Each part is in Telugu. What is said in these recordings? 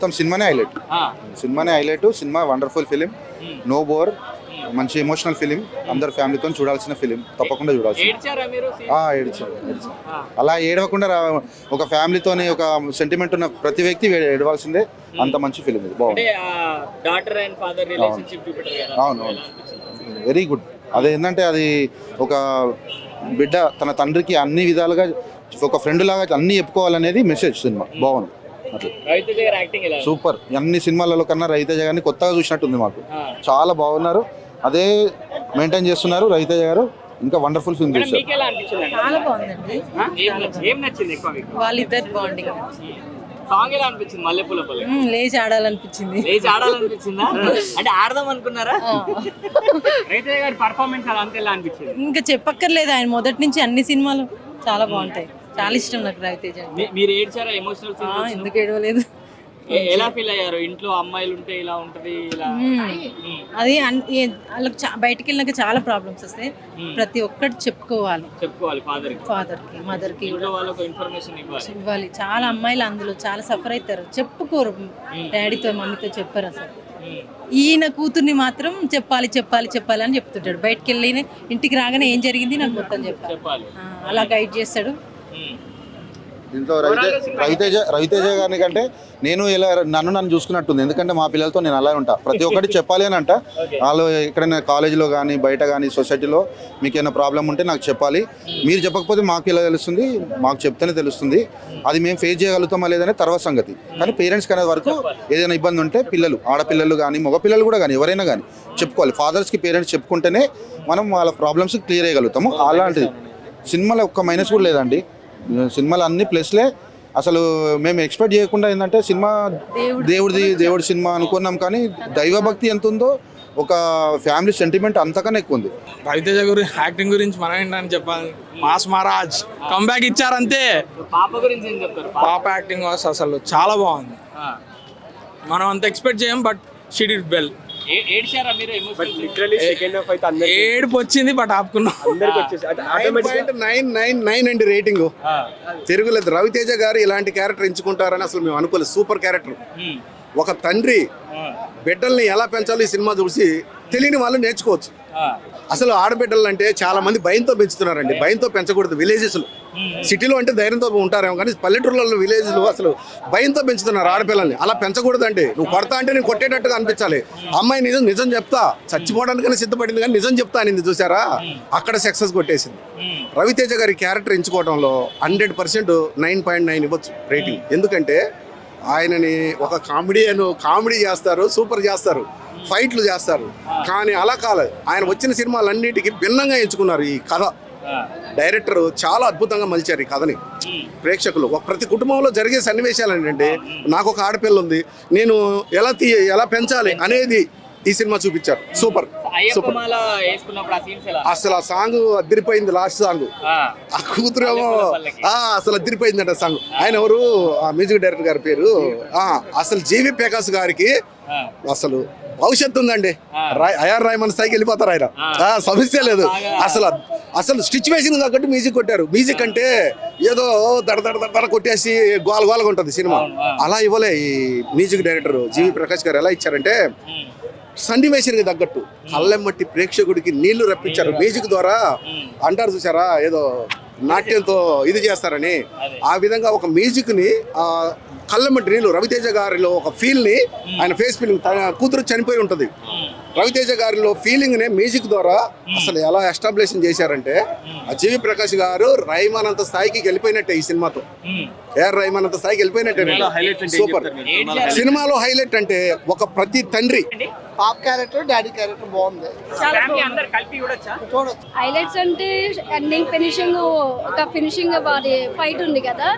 మొత్తం సినిమానే హైలైట్ సినిమా వండర్ఫుల్ ఫిలిం, నో బోర్, మంచి ఎమోషనల్ ఫిలిం, అందరు ఫ్యామిలీతో చూడాల్సిన ఫిలిం, తప్పకుండా చూడాల్సింది. ఏడ్చాను. అలా ఏడవకుండా ఒక ఫ్యామిలీతోని ఒక సెంటిమెంట్ ఉన్న ప్రతి వ్యక్తి ఏడవాల్సిందే. అంత మంచి ఫిలిం ఇది, బాగుంది. అవును, వెరీ గుడ్. అదేంటంటే అది ఒక బిడ్డ తన తండ్రికి అన్ని విధాలుగా ఒక ఫ్రెండ్ లాగా అన్ని చెప్పుకోవాలనేది మెసేజ్. సినిమా బాగుంది. సూపర్. అన్ని సినిమాలలో కన్నా రవితేజ గారిని కొత్తగా చూసినట్టుంది మాకు. చాలా బాగున్నారు, అదే మెయింటైన్ చేస్తున్నారు రవితేజ గారు. ఇంకా వండర్ఫుల్ ఫిల్మ్ చేశారు. చాలా బాగుందండి. వాళ్ళిద్దరు బాండింగ్ సాంగ్ ఎలా అనిపించింది? మల్లెపూలపల్లి లేచి ఆడాలనిపించింది. అంటే ఆడదాం అనుకున్నారా? రవితేజ గారి పర్ఫార్మెన్స్ అలా అంతే ఎలా అనిపించింది? ఇంకా చెప్పక్కర్లేదు, ఆయన మొదటి నుంచి అన్ని సినిమాలు చాలా బాగుంటాయి. చాలా ఇష్టం నాకు రవితేజ. మీరు ఏడ్చారా? ఎమోషనల్ ఎందుకు ఏడవలేదు? ఎలా ఫీల్ అయ్యారు? ఇంట్లో అమ్మాయిలు ఉంటే ఇలా ఉంటది, ఇలా అది వాళ్ళకి బయటకు వెళ్ళినాక చాలా ప్రాబ్లమ్స్ వస్తాయి. ప్రతి ఒక్కటి చెప్పుకోవాలి ఫాదర్ కి మదర్ కి ఇన్ఫర్మేషన్ ఇవ్వాలి. చాలా అమ్మాయిలు అందులో చాలా సఫర్ అవుతారు, చెప్పుకోరు. డాడీతో మమ్మీతో చెప్పారు అసలు. ఈయన కూతుర్ని మాత్రం చెప్పాలి అని చెప్తుంటాడు. బయటకు వెళ్ళి ఇంటికి రాగానే ఏం జరిగింది నాకు మొత్తం చెప్పాలి. అలా గైడ్ చేస్తాడు. దీంట్లో రవితేజ గారిని కంటే నేను ఇలా నన్ను చూసుకున్నట్టుంది. ఎందుకంటే మా పిల్లలతో నేను అలా ఉంటా, ప్రతి ఒక్కటి చెప్పాలి అని అంట. వాళ్ళు ఎక్కడైనా కాలేజీలో కానీ బయట కానీ సొసైటీలో మీకు ఏమైనా ప్రాబ్లం ఉంటే నాకు చెప్పాలి. మీరు చెప్పకపోతే మాకు ఎలా తెలుస్తుంది? మాకు చెప్తేనే తెలుస్తుంది. అది మేము ఫేస్ చేయగలుగుతామా లేదనే తర్వాత సంగతి. కానీ పేరెంట్స్కి అనే వరకు ఏదైనా ఇబ్బంది ఉంటే పిల్లలు, ఆడపిల్లలు కానీ మగపిల్లలు కూడా కానీ ఎవరైనా కానీ చెప్పుకోవాలి. ఫాదర్స్కి పేరెంట్స్ చెప్పుకుంటేనే మనం వాళ్ళ ప్రాబ్లమ్స్ క్లియర్ చేయగలుగుతాము. అలాంటిది సినిమాలో ఒక్క మైనస్ కూడా లేదండి. సినిమాలు అన్ని ప్లస్లే. అసలు మేము ఎక్స్పెక్ట్ చేయకుండా ఏంటంటే సినిమా దేవుడి సినిమా అనుకున్నాం, కానీ దైవభక్తి ఎంత ఉందో ఒక ఫ్యామిలీ సెంటిమెంట్ అంతకన్నా ఎక్కువ ఉంది. రవితేజ గురించి యాక్టింగ్ గురించి మనం ఏంటని చెప్పాలి. మాస్ మహారాజ్ కంబ్యాక్ ఇచ్చారంతే. పాప యాక్టింగ్ అసలు చాలా బాగుంది. మనం అంత ఎక్స్పెక్ట్ చేయం, బట్ షీ డిడ్ వెల్. ఏడుపు వచ్చింది, బట్ ఆపుకున్నాం. 9.999 అండి రేటింగ్. తిరుగులేదు. రవితేజ గారు ఇలాంటి క్యారెక్టర్ ఎంచుకుంటారని అసలు మేము అనుకోలేదు. Super character. ఒక తండ్రి బిడ్డల్ని ఎలా పెంచాలో ఈ సినిమా చూసి తెలియని వాళ్ళు నేర్చుకోవచ్చు. అసలు ఆడబిడ్డలు అంటే చాలా మంది భయంతో పెంచుతున్నారండి. భయంతో పెంచకూడదు. విలేజెస్లో, సిటీలో అంటే ధైర్యంతో ఉంటారేమో, కానీ పల్లెటూరులలో విలేజ్లో అసలు భయంతో పెంచుతున్నారు ఆడపిల్లల్ని. అలా పెంచకూడదండి. నువ్వు కొడతా అంటే నేను కొట్టేటట్టుగా అనిపించాలి. అమ్మాయి నిజం చెప్తా, చచ్చిపోవడానికైనా సిద్ధపడింది, కానీ నిజం చెప్తా అనింది. చూసారా, అక్కడ సక్సెస్ కొట్టేసింది. రవితేజ గారి క్యారెక్టర్ ఎంచుకోవడంలో 100% 9.9 ఇవ్వచ్చు రేటింగ్. ఎందుకంటే ఆయనని ఒక కామెడీ చేస్తారు, సూపర్ చేస్తారు, ఫైట్లు చేస్తారు. కానీ అలా కాలేదు. ఆయన వచ్చిన సినిమాలన్నిటికీ భిన్నంగా ఎంచుకున్నారు ఈ కథ. డైరెక్టర్ చాలా అద్భుతంగా మలిచారు ఈ కథని. ప్రేక్షకులు ప్రతి కుటుంబంలో జరిగే సన్నివేశాలు ఏంటంటే, నాకు ఒక ఆడపిల్ల ఉంది, నేను ఎలా పెంచాలి అనేది ఈ సినిమా చూపించారు. సూపర్. అసలు ఆ సాంగ్ అదిరిపోయింది. లాస్ట్ సాంగ్ ఆ కూతురేమో అసలు అదిరిపోయిందంట సాంగ్. ఆయన ఎవరు? ఆ మ్యూజిక్ డైరెక్టర్ గారి పేరు అసలు జీవి ప్రకాష్ గారికి అసలు భవిష్యత్తు ఉందండి. ఐఆర్ రాయమన్ స్థాయికి వెళ్ళిపోతారు ఆయన, సమస్య లేదు. అసలు సిచ్యువేషన్ తగ్గట్టు మ్యూజిక్ కొట్టారు. మ్యూజిక్ అంటే ఏదో దడ కొట్టేసి గోలగా ఉంటుంది సినిమా. అలా ఇవ్వలే ఈ మ్యూజిక్ డైరెక్టర్ జీవి ప్రకాష్ గారు. ఎలా ఇచ్చారంటే సన్నివేశానికి తగ్గట్టు కళ్ళెమ్మట్టి ప్రేక్షకుడికి నీళ్లు రప్పించారు. మ్యూజిక్ ద్వారా అంటారు చూసారా, ఏదో నాట్యంతో ఇది చేస్తారని. ఆ విధంగా ఒక మ్యూజిక్ని కళ్ళెమ్మటి నీళ్ళు. రవితేజ గారిలో ఒక ఫీల్ని, ఆయన ఫేస్ ఫీలింగ్, తన కూతురు చనిపోయి ఉంటుంది, రవితేజ గారిలో ఫీలింగ్ని మ్యూజిక్ ద్వారా అసలు ఎలా ఎస్టాబ్లిష్ చేశారంటే, ఆ జీవి ప్రకాష్ గారు రైమాన్ అంత స్థాయికి వెళ్ళిపోయినట్టే ఈ సినిమాతో. ఏఆర్ రైమాన్ అంత స్థాయికి వెళ్ళిపోయినట్టే. సూపర్. సినిమాలో హైలైట్ అంటే ఒక ప్రతి తండ్రి పాప్ క్యారెక్టర్, డాడీ క్యారెక్టర్ బాగుంది. హైలైట్స్ అంటే ఎండింగ్ ఫినిషింగ్ ఫైట్ ఉంది కదా,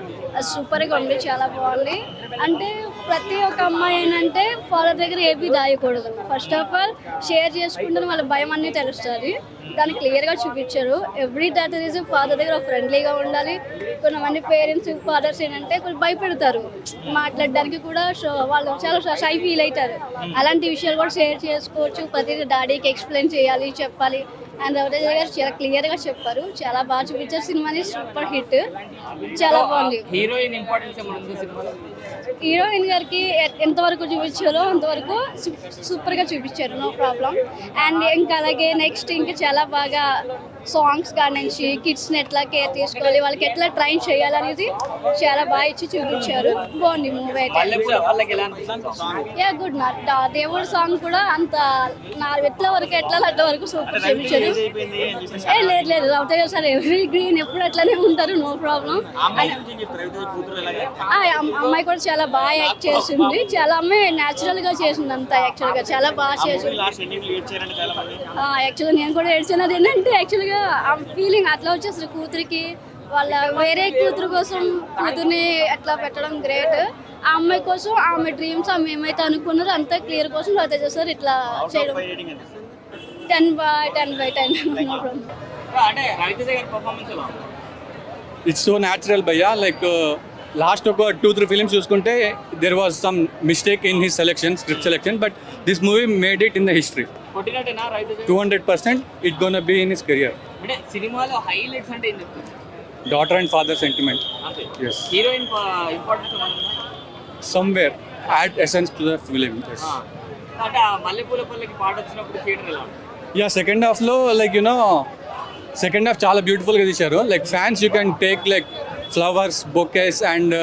సూపర్గా ఉంది, చాలా బాగుంది. అంటే ప్రతి ఒక్క అమ్మాయి ఏంటంటే ఫాదర్ దగ్గర ఏవి దాయకూడదు. ఫస్ట్ ఆఫ్ ఆల్ షేర్ చేసుకుంటే వాళ్ళ భయం అన్నీ తెలుస్తుంది. దాన్ని క్లియర్గా చూపించారు. ఎవ్రీ డాటర్ ఈజ్ ఫాదర్ దగ్గర ఫ్రెండ్లీగా ఉండాలి. కొంతమంది పేరెంట్స్ ఫాదర్స్ ఏంటంటే కొంచెం భయపెడతారు మాట్లాడడానికి కూడా. వాళ్ళు చాలా షై ఫీల్ అవుతారు. అలాంటి విషయాలు కూడా షేర్ చేసుకోవచ్చు. ప్రతి డాడీకి ఎక్స్ప్లెయిన్ చేయాలి, చెప్పాలి. అండ్ రవితేజ గారు చాలా క్లియర్గా చెప్పారు. చాలా బాగా చూపించారు. సినిమాని సూపర్ హిట్, చాలా బాగుంది. హీరోయిన్ ఇంపార్టెన్స్ హీరోయిన్ గారికి ఎంతవరకు చూపించారో అంతవరకు సూపర్గా చూపించారు, నో ప్రాబ్లం. అండ్ ఇంకా అలాగే నెక్స్ట్ ఇంకా చాలా బాగా సాంగ్స్ కాడి నుంచి కిడ్స్ని ఎట్లా కేర్ తీసుకోవాలి, వాళ్ళకి ఎట్లా ట్రైన్ చేయాలనేది చాలా బాగా ఇచ్చి చూపించారు. బాగుంది మూవీ అయితే. వాళ్ళకి ఎలా అనిపిస్తుంది? యా గుడ్ నా దేవుడి సాంగ్ కూడా అంత 4 ఎట్ల వరకు ఎట్లా లడ్డ వరకు సూపర్ చూపించారు. లేదు రవితేజ సార్ ఎవరీ గ్రీన్ ఎప్పుడు అట్లనే ఉంటారు, నో ప్రాబ్లం. అమ్మాయి కూడా చాలా బాగా యాక్ట్ చేసింది, చాలా అమ్మాయి న్యాచురల్ గా చేసింది అంతా. యాక్చువల్ గా చాలా బాగా చేసింది. యాక్చువల్గా నేను కూడా ఏడ్చినది ఏంటంటే యాక్చువల్గా ఆ ఫీలింగ్ అట్లా వచ్చేస్తుంది కూతురికి, వాళ్ళ వేరే కూతురు కోసం కూతుర్ని ఎట్లా పెట్టడం గ్రేట్. ఆ అమ్మాయి కోసం ఆమె డ్రీమ్స్ ఆమె ఏమైతే అనుకున్నారో అంతా క్లియర్ కోసం రవితేజ సార్ ఇట్లా చేయడం 10/10 అంటే రవితేజ గారి పర్ఫార్మెన్స్ ఎలా ఉంది? ఇట్స్ సో న్యాచురల్ భయ్యా. లైక్ లాస్ట్ ఒక 2-3 ఫిలిమ్స్ చూసుకుంటే there was some mistake in his selection, script selection, but this movie made it in the history. కొట్టినట్టేనా Ravi Teja? 200% it gonna be in his career. అంటే సినిమాలో హైలైట్స్ అంటే ఏం చెప్తుంది? Daughter and father sentiment. Yes. Heroine importance ఏమన్నా? Somewhere add essence to the film. Yes. అంటే ఆ మల్లెపూల పల్లకి పాట వచ్చినప్పుడు థియేటర్ ఎలా ఉంది? Yeah, second half లో లైక్ సెకండ్ హాఫ్ చాలా బ్యూటిఫుల్గా తీశారు. Like fans you can take like flowers, bouquets and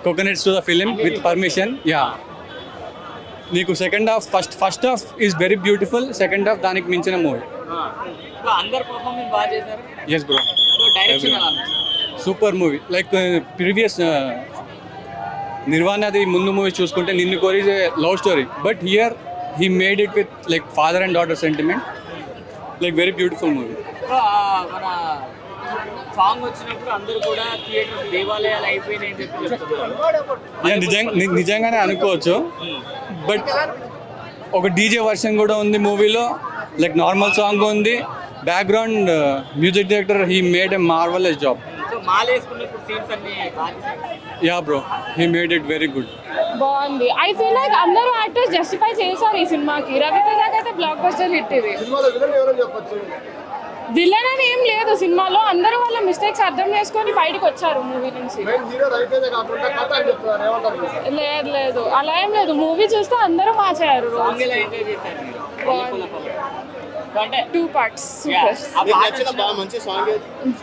coconuts to the film with permission. Yeah, నీకు second half first half is very beautiful, second half దానికి మించిన మూవీ. అందరు పర్ఫార్మెన్స్ బాగా చేశారు. ఎస్ బ్రో, డైరెక్షన్ ఎలా ఉంది? Super movie. లైక్ ప్రీవియస్ నిర్వాణది ముందు మూవీ చూసుకుంటే నిన్ను కోరి love story, but here he made it with like father and daughter sentiment. Like very beautiful movie. మన సాంగ్ వచ్చినప్పుడు అందరూ కూడా థియేటర్ దేవాలయాలు అయిపోయినాయని చెప్పి చెప్తున్నారు. నిజంగానే అనుకోవచ్చు, బట్ ఒక డీజే వర్షన్ కూడా ఉంది మూవీలో. లైక్ నార్మల్ సాంగ్ ఉంది, background music director he made a marvellous job. So మాల వేసుకున్నప్పుడు సీన్స్ అన్ని yeah bro, he made it very good. బాగుంది. ఐ ఫీల్ లైక్ అందరూ యాక్టర్స్ జస్టిఫై చేశారు ఈ సినిమాకి. రవితేజకి అయితే బ్లాక్ బస్టర్ హిట్ ఇది. విలన్ అని ఏం లేదు సినిమాలో, అందరూ వాళ్ళ మిస్టేక్స్ అర్థం చేసుకొని బయటకు వచ్చారు మూవీ నుంచి. లేదు అలా ఏం లేదు, మూవీ చూస్తే అందరూ మార్చారు. అంటే 2 parts సూపర్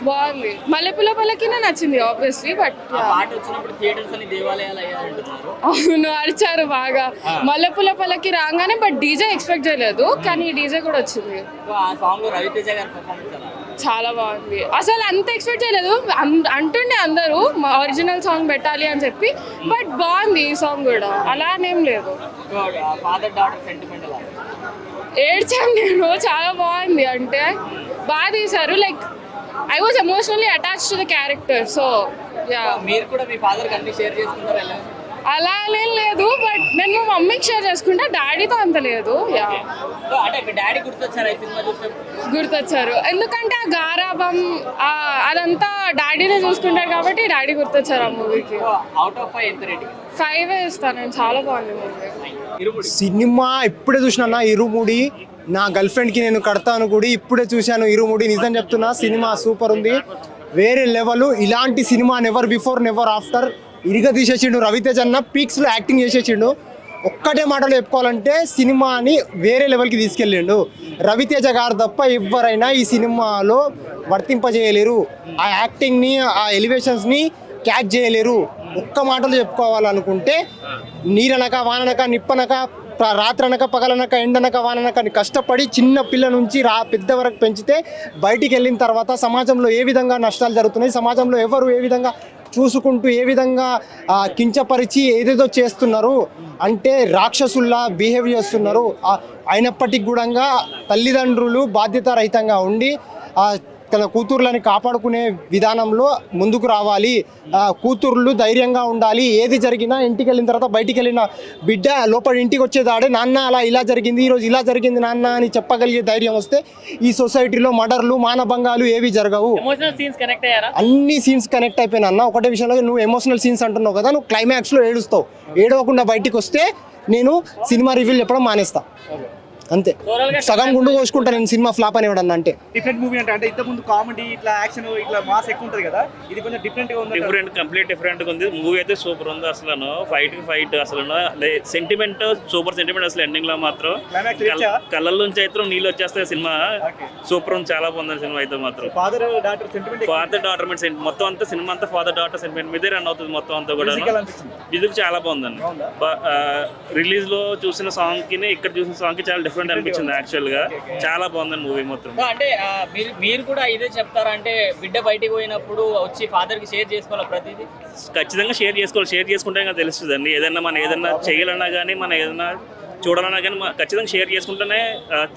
బాగుంది. మల్లెపూల పల్లకి నచ్చింది ఆబ్వియస్లీ, బట్ పాట వచ్చినప్పుడు థియేటర్స్ అని దేవాలయాలు అయ్యారంటున్నారు. అవును, అరిచారు బాగా. మల్లెపూల పల్లకి రాగానే, బట్ డీజే ఎక్స్పెక్ట్ చేయలేదు, కానీ డీజే కూడా వచ్చింది. ఆ సాంగ్ లో రవితేజ గారి పర్ఫార్మెన్స్ ఎలా? చాలా బాగుంది. అసలు అంత ఎక్స్పెక్ట్ చేయలేదు, అంటుండే అందరూ ఒరిజినల్ సాంగ్ పెట్టాలి అని చెప్పి, బట్ బాగుంది ఈ సాంగ్ కూడా, అలానేం లేదు. ఫాదర్ డాటర్ సెంటిమెంట్ ఎలా? ఏడ్చాను నేను, చాలా బాగుంది. అంటే బాగా తీశారు. Like I was emotionally attached to the character. So yeah. మీరు కూడా మీ ఫాదర్ కి అన్ని షేర్ చేసుకుంటారు ఎలా? అలా అనేం లేదు, బట్ నేను మా మమ్మీకి షేర్ చేసుకుంటా, డాడీతో అంత లేదు. యా. అంటే మీ డాడీ గుర్తొచ్చారు ఈ సినిమా చూసినప్పుడు? గుర్తొచ్చారు, ఎందుకంటే ఆ గారాబం అదంతా డాడీనే చూసుకుంటారు కాబట్టి డాడీ గుర్తొచ్చారు ఆ మూవీకి. అవుట్ ఆఫ్ 5 ఎంత రేటింగ్? 5 ఇస్తాను నేను, చాలా బాగుంది మూవీ. సినిమా ఇప్పుడే చూసినా ఇరుముడి, నా గర్ల్ ఫ్రెండ్కి నేను కడతాను కూడా ఇప్పుడే చూశాను ఇరుముడి. నిజం చెప్తున్నా, సినిమా సూపర్ ఉంది, వేరే లెవెల్. ఇలాంటి cinema never before never after ఇరిగా తీసేసిండు రవితేజ అన్న. పీక్స్లో యాక్టింగ్ చేసేసిండు. ఒక్కటే మాటలో చెప్పుకోవాలంటే సినిమాని వేరే లెవెల్కి తీసుకెళ్ళిండు రవితేజ గారు తప్ప ఎవరైనా ఈ సినిమాలో వర్తింపజేయలేరు. ఆ యాక్టింగ్ని, ఆ ఎలివేషన్స్ని క్యాచ్ చేయలేరు. ఒక్క మాటలో చెప్పుకోవాలనుకుంటే నీరనక, వాననక, నిప్పనక, రాత్రనక, పగలనక, ఎండనక, వాననక కష్టపడి చిన్న పిల్ల నుంచి పెద్ద వరకు పెంచితే బయటికి వెళ్ళిన తర్వాత సమాజంలో ఏ విధంగా నష్టాలు జరుగుతున్నాయి, సమాజంలో ఎవరు ఏ విధంగా చూసుకుంటూ ఏ విధంగా కించపరిచి ఏదేదో చేస్తున్నారు అంటే రాక్షసుల్లా బిహేవ్ చేస్తున్నారు. అయినప్పటికీ కూడా తల్లిదండ్రులు బాధ్యతారహితంగా ఉండి తన కూతుర్లని కాపాడుకునే విధానంలో ముందుకు రావాలి. కూతుర్లు ధైర్యంగా ఉండాలి. ఏది జరిగినా ఇంటికి వెళ్ళిన తర్వాత బయటికి వెళ్ళిన బిడ్డ లోపల ఇంటికి వచ్చేదాడే నాన్న అలా ఇలా జరిగింది, ఈరోజు ఇలా జరిగింది నాన్న అని చెప్పగలిగే ధైర్యం వస్తే ఈ సొసైటీలో మర్డర్లు, మానభంగాలు ఏవి జరగవు. అన్ని సీన్స్ కనెక్ట్ అయిపోయినా అన్న. ఒకటే విషయంలో నువ్వు ఎమోషనల్ సీన్స్ అంటున్నావు కదా, నువ్వు క్లైమాక్స్లో ఏడుస్తావు. ఏడవకుండా బయటికి వస్తే నేను సినిమా రివ్యూలు చెప్పడం మానేస్తా. అంతే. సగం గుండు కోసుకుంటా నేను సినిమా ఫ్లాప్ అని ఇవ్వడం అంటే. డిఫరెంట్ మూవీ అంటే ఇంత ముందు కామెడీ ఇట్లా యాక్షన్ ఇట్లా మాస్ ఎక్కువ ఉంటుంది కదా, ఇది కొంచెం డిఫరెంట్ గా ఉంది. డిఫరెంట్, కంప్లీట్ డిఫరెంట్ గా ఉంది. మూవీ అయితే సూపర్ ఉంది అసలు. ఫైట్ అసలు సెంటిమెంట్ సూపర్ సెంటిమెంట్ అసలు. ఎండింగ్ లో మాత్రం కళ్ళ నుంచి అయితే నీళ్ళు వచ్చేస్తాయి. సినిమా సూపర్ ఉంది, చాలా బాగుంది సినిమా అయితే మాత్రం. ఫాదర్ డాటర్ సెంటిమెంట్ మొత్తం అంతా సినిమా అంతా ఫాదర్ డాటర్ సెంటిమెంట్ మీదే రన్ అవుతుంది మొత్తం అంతా కూడా. మ్యూజిక్ చాలా బాగుందండి. రిలీజ్ లో చూసిన సాంగ్ కి ఇక్కడ చూసిన సాంగ్ కి చాలా డిఫరెంట్ అనిపించింది యాక్చువల్ గా. చాలా బాగుందండి మూవీ మొత్తం. అంటే మీరు కూడా ఇదే చెప్తారా అంటే బిడ్డ బయటికి పోయినప్పుడు వచ్చి ఫాదర్ కి షేర్ చేసుకోవాలి ప్రతిదీ? ఖచ్చితంగా షేర్ చేసుకోవాలి. షేర్ చేసుకుంటే ఇంకా తెలుస్తుంది అండి. ఏదైనా చేయాలన్నా కానీ మనం ఏదైనా చూడాలన్నా కానీ ఖచ్చితంగా షేర్ చేసుకుంటేనే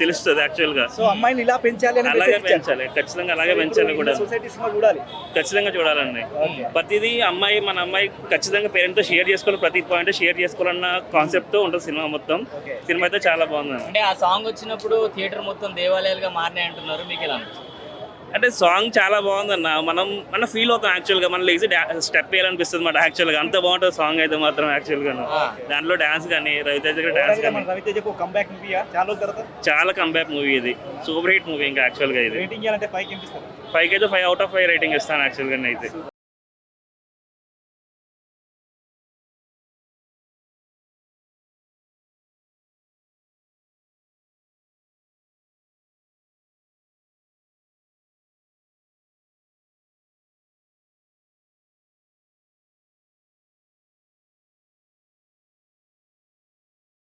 తెలుస్తుంది యాక్చువల్ గా. సో అమ్మాయిని ఇలా పెంచాలి, అలాగే పెంచాలి, ఖచ్చితంగా అలాగే పెంచాలి కూడా. సొసైటీ సినిమా చూడాలి, ఖచ్చితంగా చూడాలండి. ప్రతిదీ మన అమ్మాయి ఖచ్చితంగా పేరెంట్ తో షేర్ చేసుకోవాలి, ప్రతి పాయింట్ షేర్ చేసుకోవాలన్న కాన్సెప్ట్ తో ఉంటుంది సినిమా మొత్తం. సినిమా అయితే చాలా బాగుంది. అంటే ఆ సాంగ్ వచ్చినప్పుడు థియేటర్ మొత్తం దేవాలయాలుగా మారినాయి అంటున్నారు, మీకు ఎలా అనిపిస్తుంది? అంటే సాంగ్ చాలా బాగుందన్న. మనం ఫీల్ అవుతాం యాక్చువల్గా. మనం లేచి స్టెప్ వేయాలనిపిస్తుంది అన్నమాట యాక్చువల్గా. అంత బాగుంటుంది సాంగ్ అయితే మాత్రం యాక్చువల్గా. దాంట్లో డాన్స్ కానీ రవితేజ డాన్స్ కానీ చాలా కంబ్యాక్ మూవీ ఇది. సూపర్ హిట్ మూవీ ఇంకా యాక్చువల్గా ఇది. 5 5 అయితే 5 out of 5 రేటింగ్ ఇస్తాను యాక్చువల్గా అయితే.